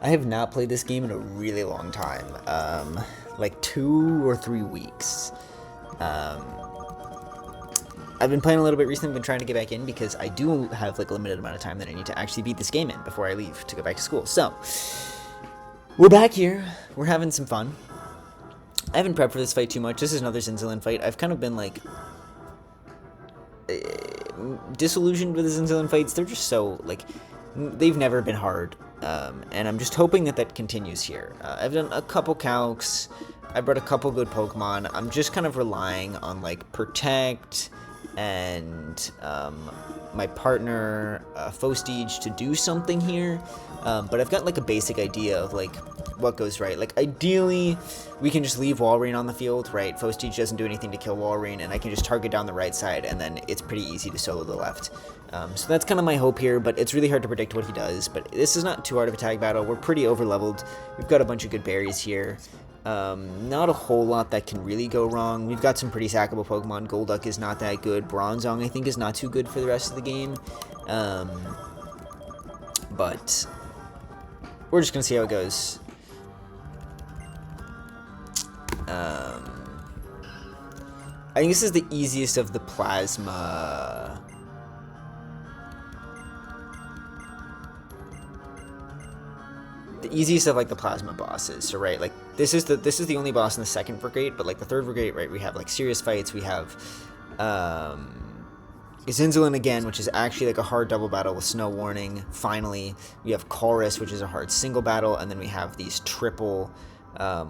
I have not played this game in a really long time, like 2 or 3 weeks. I've been playing a little bit recently, been trying to get back in because I do have like a limited amount of time that I need to actually beat this game in before I leave to go back to school. So, we're back here, we're having some fun. I haven't prepped for this fight too much. This is another Zinzolin fight. I've kind of been like disillusioned with the Zinzolin fights. They're just so like they've never been hard, and I'm just hoping that that continues here. I've done a couple calcs. I brought a couple good Pokemon. I'm just kind of relying on like Protect and my partner Fostige to do something here, but I've got like a basic idea of like what goes right. Like ideally we can just leave Walrein on the field, right? Fostige doesn't do anything to kill Walrein, and I can just target down the right side, and then it's pretty easy to solo the left. So that's kind of my hope here, but it's really hard to predict what he does. But this is not too hard of a tag battle. We're pretty over leveled. We've got a bunch of good berries here. Not a whole lot that can really go wrong. We've got some pretty sackable Pokemon. Golduck is not that good. Bronzong, I think, is not too good for the rest of the game. But we're just going to see how it goes. I think this is the easiest of the Plasma. The easiest of like the Plasma bosses. So right, like this is the only boss in the second brigade, but like the third brigade, right, we have like serious fights. We have Zinzolin again, which is actually like a hard double battle with Snow Warning. Finally, we have Chorus, which is a hard single battle, and then we have these triple.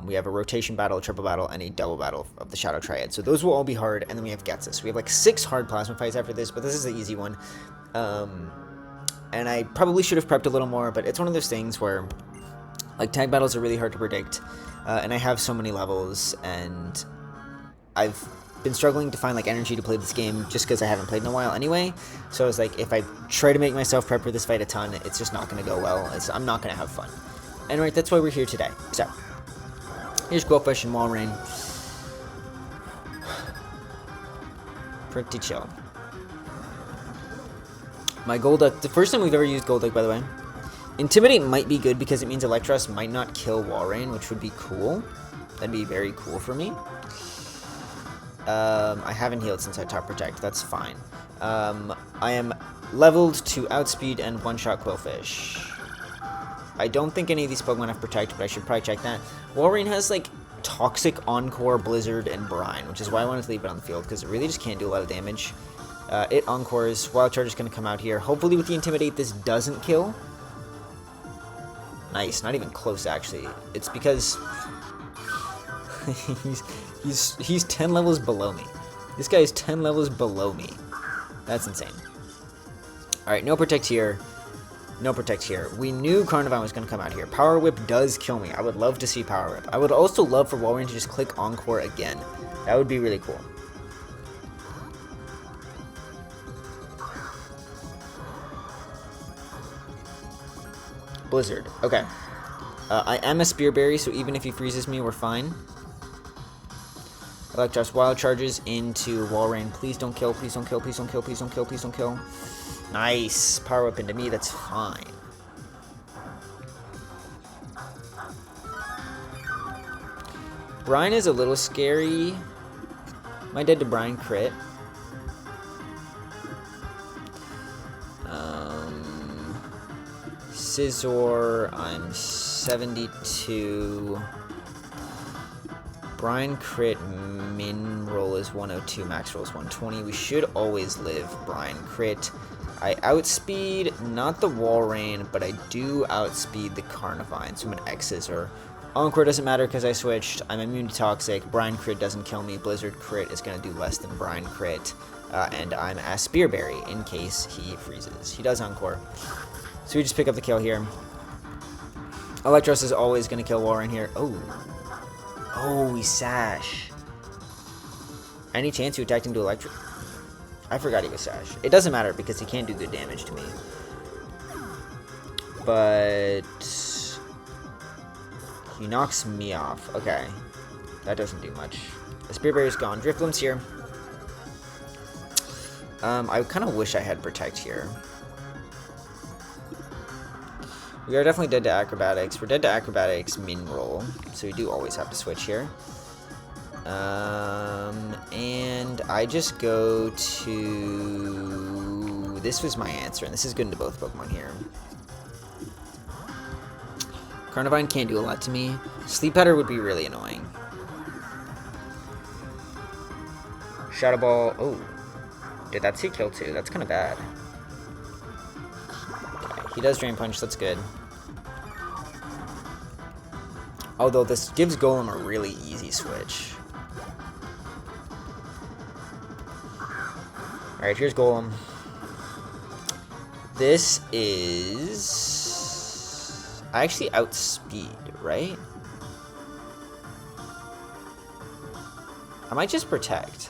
We have a rotation battle, a triple battle, and a double battle of the Shadow Triad. So those will all be hard, and then we have Getsus. We have like 6 hard Plasma fights after this, but this is the easy one. And I probably should have prepped a little more, but it's one of those things where like tag battles are really hard to predict, and I have so many levels, and I've been struggling to find like energy to play this game just because I haven't played in a while anyway. So I was like, if I try to make myself prep for this fight a ton, it's just not going to go well. I'm not going to have fun. And right, that's why we're here today. So here's Qwilfish and Walrein. Pretty chill. My Golduck, the first time we've ever used Golduck, by the way. Intimidate might be good because it means Electros might not kill Walrein, which would be cool. That'd be very cool for me. I haven't healed since I taught Protect. That's fine. I am leveled to Outspeed and one-shot Qwilfish. I don't think any of these Pokemon have Protect, but I should probably check that. Walrein has, like, Toxic, Encore, Blizzard, and Brine, which is why I wanted to leave it on the field, because it really just can't do a lot of damage. It Encores. Wild Charge is going to come out here. Hopefully with the Intimidate, this doesn't kill. Nice. Not even close, actually. It's because he's 10 levels below me. This guy is 10 levels below me. That's insane. Alright, no Protect here. No Protect here. We knew Carnivine was going to come out here. Power Whip does kill me. I would love to see Power Whip. I would also love for Walrein to just click Encore again. That would be really cool. Blizzard. Okay. I am a Spear Berry, so even if he freezes me, we're fine. Electros Wild Charges into Walrein. Please don't kill. Please don't kill. Please don't kill. Please don't kill. Please don't kill. Nice. Power Whip into me. That's fine. Brine is a little scary. My dead to Brine crit. Scizor, I'm 72. Brine crit, min roll is 102, max roll is 120. We should always live Brine crit. I outspeed, not the Walrein, but I do outspeed the Carnivine, so I'm an X-Scissor. Encore doesn't matter because I switched. I'm immune to Toxic. Brine crit doesn't kill me. Blizzard crit is going to do less than Brine crit. And I'm a Spear Berry in case he freezes. He does Encore. So we just pick up the kill here. Electros is always going to kill Walrein here. Oh. Oh, we Sash. Any chance you attacked him to Electro? I forgot he was Sash. It doesn't matter because he can't do good damage to me. But he knocks me off. Okay. That doesn't do much. The Spear Berry's gone. Drifloon's here. I kind of wish I had Protect here. We are definitely dead to acrobatics. We're dead to acrobatics min roll, so we do always have to switch here. And I just go to... This was my answer, and this is good into both Pokemon here. Carnivine can't do a lot to me. Sleep Powder would be really annoying. Shadow Ball. Oh. Did that see kill too? That's kind of bad. Okay, he does Drain Punch. That's good. Although this gives Golem a really easy switch. Alright, here's Golem. This is... I actually outspeed, right? I might just protect.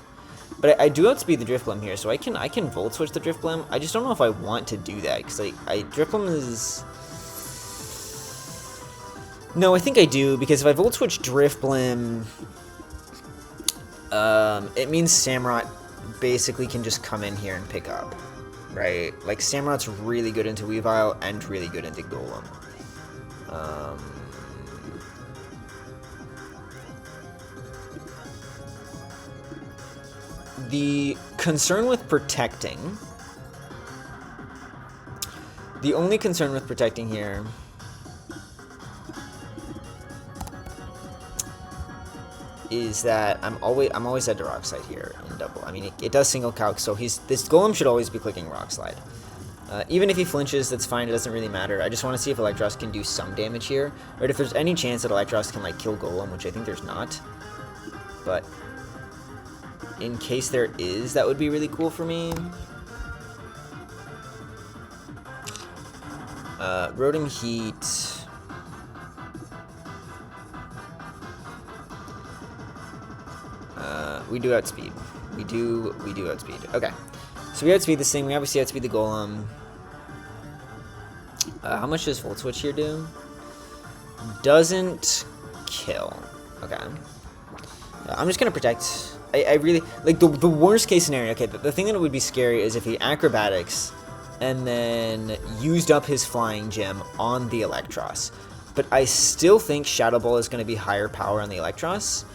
But I do outspeed the Drifblim here, so I can Volt Switch the Drifblim. I just don't know if I want to do that, because Drifblim is... No, I think I do, because if I Volt Switch Drifblim, it means Samurott basically can just come in here and pick up, right? Like, Samurott's really good into Weavile and really good into Golem. The concern with protecting... The only concern with protecting here... is that I'm always at the Rock Slide here in double. I mean, it does single calc, so this Golem should always be clicking Rock Slide. Even if he flinches, that's fine. It doesn't really matter. I just want to see if Electros can do some damage here, right? If there's any chance that Electros can like kill Golem, which I think there's not, but in case there is, that would be really cool for me. Rotom Heat. We do outspeed. We do outspeed. Okay. So we outspeed this thing. We obviously outspeed the Golem. How much does Volt Switch here do? Doesn't kill. Okay. I'm just gonna protect. I really like the worst case scenario. Okay, the thing that would be scary is if he acrobatics and then used up his flying gem on the Electros. But I still think Shadow Ball is going to be higher power on the Electros.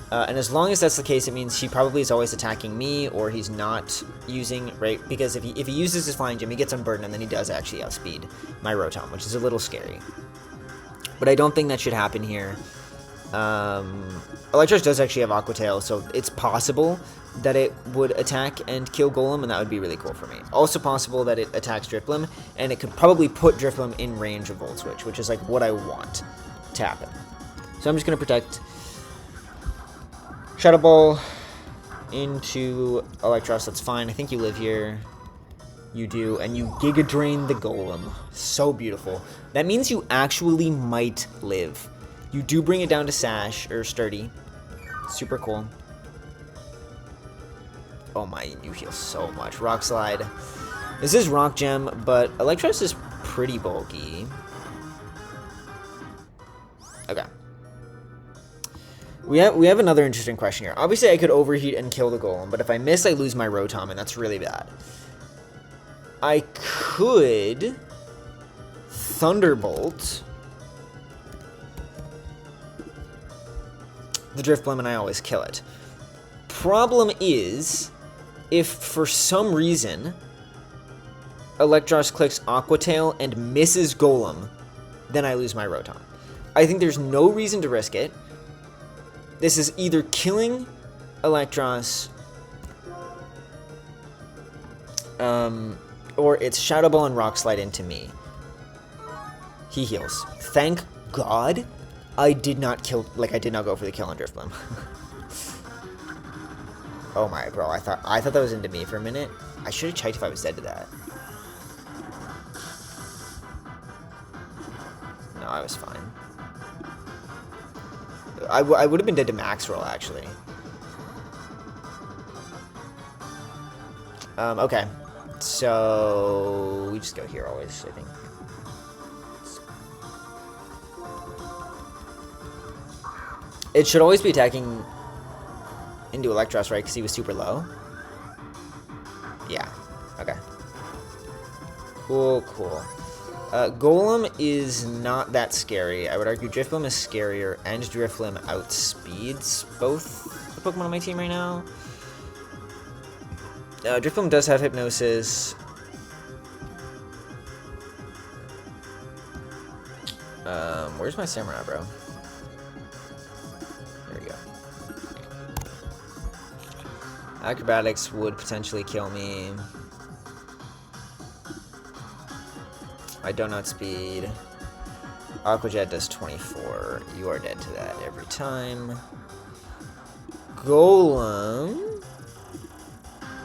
And as long as that's the case, it means he probably is always attacking me, or he's not using, right? Because if he uses his flying gem, he gets unburdened, and then he does actually outspeed my Rotom, which is a little scary. But I don't think that should happen here. Electros does actually have Aqua Tail, so it's possible that it would attack and kill Golem, and that would be really cool for me. Also possible that it attacks Drifblim, and it could probably put Drifblim in range of Volt Switch, which is like what I want to happen. So I'm just going to protect Shadow Ball into Electros. That's fine. I think you live here. You do, and you Giga Drain the Golem. So beautiful. That means you actually might live. You do bring it down to Sash, or Sturdy. Super cool. Oh my, you heal so much. Rock Slide. This is Rock Gem, but Electros is pretty bulky. Okay. We have another interesting question here. Obviously, I could overheat and kill the Golem, but if I miss, I lose my Rotom, and that's really bad. I could Thunderbolt the Drifblim, and I always kill it. Problem is, if for some reason Electros clicks Aqua Tail and misses Golem, then I lose my Rotom. I think there's no reason to risk it. This is either killing Electros, or it's Shadow Ball and Rock Slide into me. He heals. Thank God I did not kill, like I did not go for the kill on Drifblim. Oh my, bro, I thought that was into me for a minute. I should have checked if I was dead to that. No, I was fine. I would have been dead to max roll, actually. Okay. So we just go here always, I think. It should always be attacking into Electros, right? Because he was super low. Yeah. Okay. Cool, cool. Golem is not that scary. I would argue Drifblim is scarier, and Drifblim outspeeds both the Pokemon on my team right now. Drifblim does have Hypnosis. Where's my Samurai, bro? There we go. Acrobatics would potentially kill me. I don't outspeed. Aqua Jet does 24. You are dead to that every time. Golem.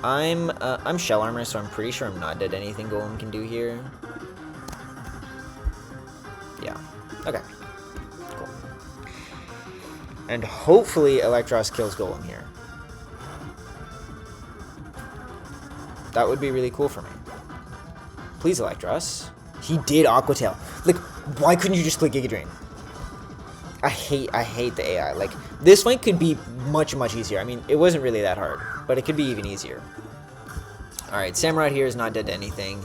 I'm Shell Armor, so I'm pretty sure I'm not dead to anything Golem can do here. Yeah. Okay. Cool. And hopefully Electros kills Golem here. That would be really cool for me. Please, Electros. He did Aqua Tail. Like, why couldn't you just click Giga Drain? I hate the AI. Like, this fight could be much, much easier. I mean, it wasn't really that hard, but it could be even easier. Alright, Samurai here is not dead to anything.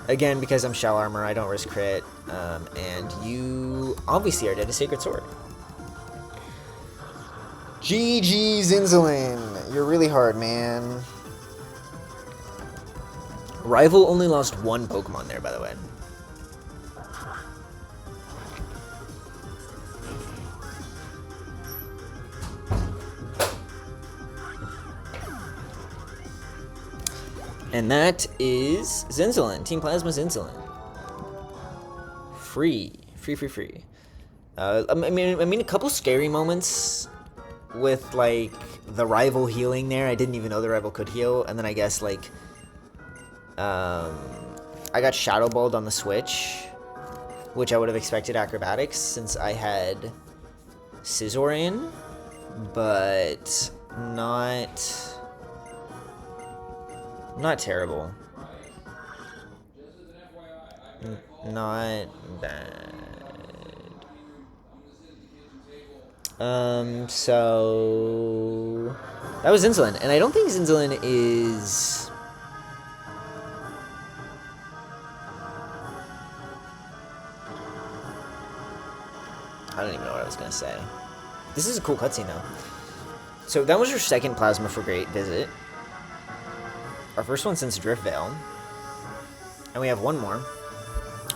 Again, because I'm Shell Armor, I don't risk crit. And you obviously are dead to Sacred Sword. GG, Zinzolin. You're really hard, man. Rival only lost one Pokemon there, by the way. And that is Zinzolin. Team Plasma Zinzolin. Free. I mean, a couple scary moments with, like, the rival healing there. I didn't even know the rival could heal. And then I guess, like, I got Shadow Balled on the switch, which I would have expected Acrobatics since I had Scizor in, but not terrible. Not bad. So that was Zinzolin, and I don't think Zinzolin is. I don't even know what I was gonna say. This is a cool cutscene though. So that was your second Plasma for Great visit. Our first one since Drift Veil. And we have one more,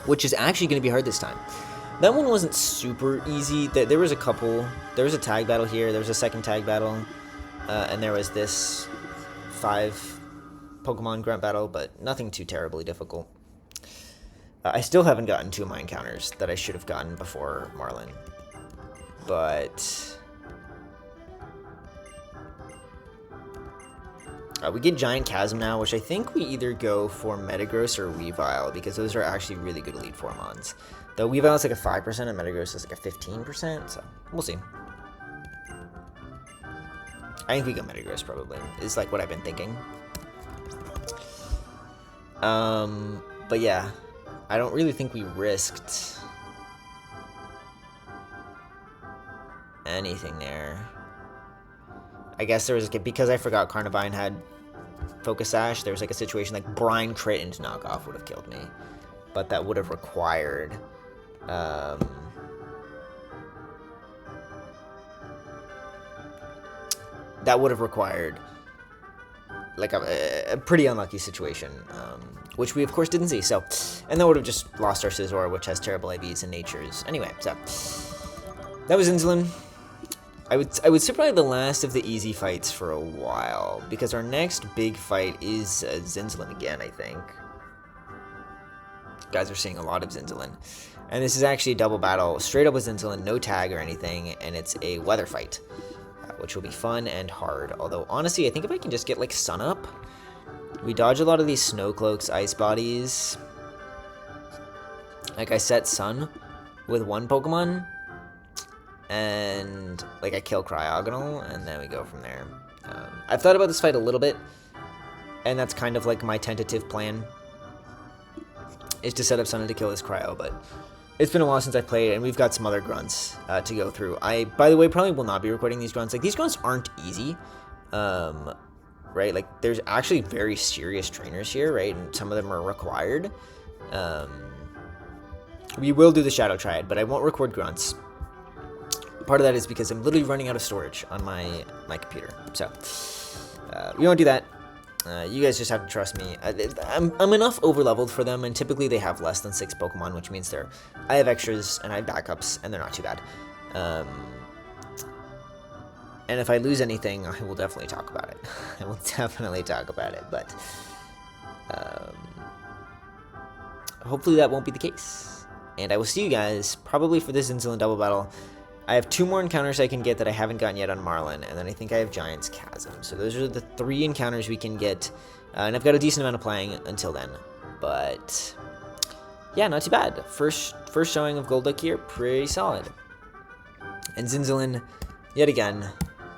which is actually going to be hard this time. That one wasn't super easy. There was a couple. There was a tag battle here. There was a second tag battle. And there was this 5 Pokemon grunt battle, but nothing too terribly difficult. I still haven't gotten 2 of my encounters that I should have gotten before Marlin. But we get Giant Chasm now, which I think we either go for Metagross or Weavile, because those are actually really good Elite Four mons. Though Weavile is like a 5% and Metagross is like a 15%, so we'll see. I think we go Metagross probably, is like what I've been thinking. But yeah, I don't really think we risked anything there. I guess there was, because I forgot Carnivine had Focus Sash, there was like a situation like Brine crit into knockoff would have killed me, but that would have required like a pretty unlucky situation, which we of course didn't see. So, and that would have just lost our Scizor, which has terrible IVs and natures. Anyway, so that was Zinzolin. I would say probably the last of the easy fights for a while, because our next big fight is Zinzolin again, I think. Guys are seeing a lot of Zinzolin. And this is actually a double battle, straight up with Zinzolin, no tag or anything, and it's a weather fight, which will be fun and hard. Although, honestly, I think if I can just get, like, Sun Up, we dodge a lot of these Snow Cloaks, Ice Bodies. Like, I set Sun with one Pokemon, and like I kill Cryogonal, and then we go from there. I've thought about this fight a little bit, and that's kind of like my tentative plan, is to set up Sun to kill this Cryo, but it's been a while since I played, and we've got some other grunts to go through. I, by the way, probably will not be recording these grunts. Like, these grunts aren't easy, right? Like, there's actually very serious trainers here, right? And some of them are required. We will do the Shadow Triad, but I won't record grunts. Part of that is because I'm literally running out of storage on my computer. So, we won't do that. You guys just have to trust me. I'm enough overleveled for them, and typically they have less than 6 Pokemon, which means I have extras, and I have backups, and they're not too bad. And if I lose anything, I will definitely talk about it. I will definitely talk about it, but hopefully that won't be the case. And I will see you guys probably for this Zinzolin double battle. I have 2 more encounters I can get that I haven't gotten yet on Marlin, and then I think I have Giant's Chasm. So those are the 3 encounters we can get, and I've got a decent amount of playing until then. But yeah, not too bad. First showing of Golduck here, pretty solid. And Zinzolin, yet again,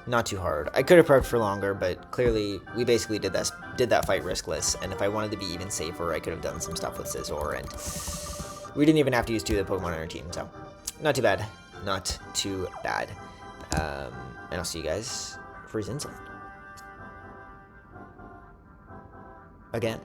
not too hard. I could have prepped for longer, but clearly we basically did that fight riskless. And if I wanted to be even safer, I could have done some stuff with Scizor, and we didn't even have to use 2 of the Pokemon on our team. So not too bad. Not too bad. And I'll see you guys for Zinzolin. Again.